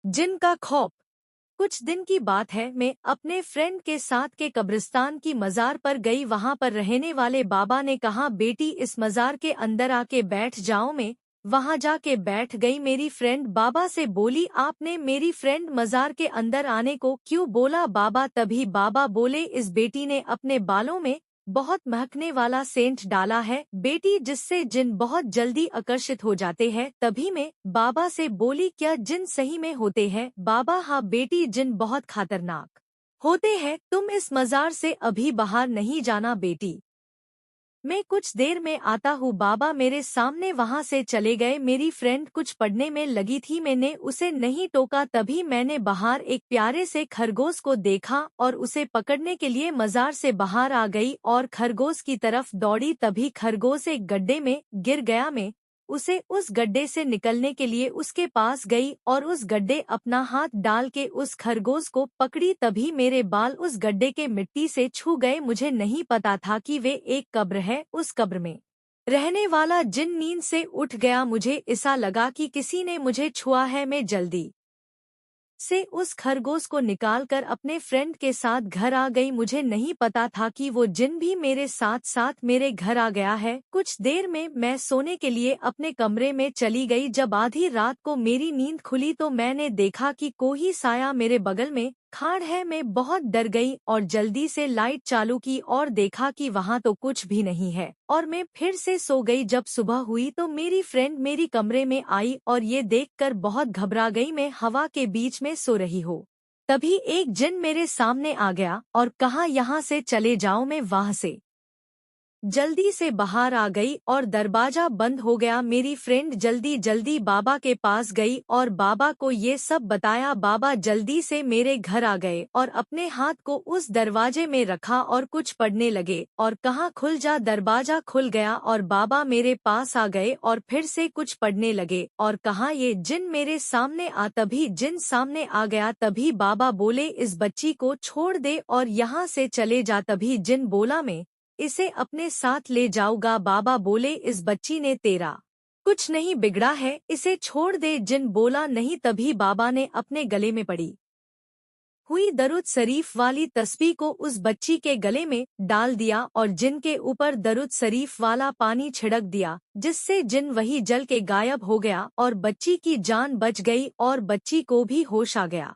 जिन का खौफ। कुछ दिन की बात है, मैं अपने फ्रेंड के साथ के कब्रिस्तान की मजार पर गई। वहां पर रहने वाले बाबा ने कहा, बेटी इस मजार के अंदर आके बैठ जाओ। मैं वहां जाके बैठ गई। मेरी फ्रेंड बाबा से बोली, आपने मेरी फ्रेंड मजार के अंदर आने को क्यों बोला बाबा? तभी बाबा बोले, इस बेटी ने अपने बालों में बहुत महकने वाला सेंट डाला है बेटी, जिससे जिन बहुत जल्दी आकर्षित हो जाते हैं। तभी मैं बाबा से बोली, क्या जिन सही में होते हैं? बाबा, हाँ बेटी, जिन बहुत खतरनाक होते हैं। तुम इस मजार से अभी बाहर नहीं जाना बेटी, मैं कुछ देर में आता हूँ। बाबा मेरे सामने वहां से चले गए। मेरी फ्रेंड कुछ पढ़ने में लगी थी, मैंने उसे नहीं टोका। तभी मैंने बाहर एक प्यारे से खरगोश को देखा और उसे पकड़ने के लिए मजार से बाहर आ गई और खरगोश की तरफ दौड़ी। तभी खरगोश एक गड्ढे में गिर गया। मैं उसे उस गड्ढे से निकलने के लिए उसके पास गई और उस गड्ढे अपना हाथ डाल के उस खरगोश को पकड़ी। तभी मेरे बाल उस गड्ढे के मिट्टी से छू गए। मुझे नहीं पता था कि वे एक कब्र है। उस कब्र में रहने वाला जिन नींद से उठ गया। मुझे ऐसा लगा कि किसी ने मुझे छुआ है। मैं जल्दी से उस खरगोश को निकालकर अपने फ्रेंड के साथ घर आ गई। मुझे नहीं पता था कि वो जिन भी मेरे साथ साथ मेरे घर आ गया है। कुछ देर में मैं सोने के लिए अपने कमरे में चली गई। जब आधी रात को मेरी नींद खुली तो मैंने देखा कि कोई साया मेरे बगल में खाड़ है। मैं बहुत डर गई और जल्दी से लाइट चालू की और देखा कि वहां तो कुछ भी नहीं है और मैं फिर से सो गई। जब सुबह हुई तो मेरी फ्रेंड मेरी कमरे में आई और ये देखकर बहुत घबरा गई। मैं हवा के बीच में सो रही हूँ। तभी एक जिन मेरे सामने आ गया और कहा, यहाँ से चले जाओ। मैं वहां से जल्दी से बाहर आ गई और दरवाजा बंद हो गया। मेरी फ्रेंड जल्दी जल्दी बाबा के पास गई और बाबा को ये सब बताया। बाबा जल्दी से मेरे घर आ गए और अपने हाथ को उस दरवाजे में रखा और कुछ पढ़ने लगे और कहा, खुल जा। दरवाजा खुल गया और बाबा मेरे पास आ गए और फिर से कुछ पढ़ने लगे और कहा, ये जिन मेरे सामने आ। तभी जिन सामने आ गया। तभी बाबा बोले, इस बच्ची को छोड़ दे और यहाँ से चले जा। तभी जिन बोला, मैं इसे अपने साथ ले जाऊंगा। बाबा बोले, इस बच्ची ने तेरा कुछ नहीं बिगड़ा है, इसे छोड़ दे। जिन बोला, नहीं। तभी बाबा ने अपने गले में पड़ी हुई दरुद शरीफ वाली तस्बीह को उस बच्ची के गले में डाल दिया और जिन के ऊपर दरुद शरीफ वाला पानी छिड़क दिया, जिससे जिन वही जल के गायब हो गया और बच्ची की जान बच गई और बच्ची को भी होश आ गया।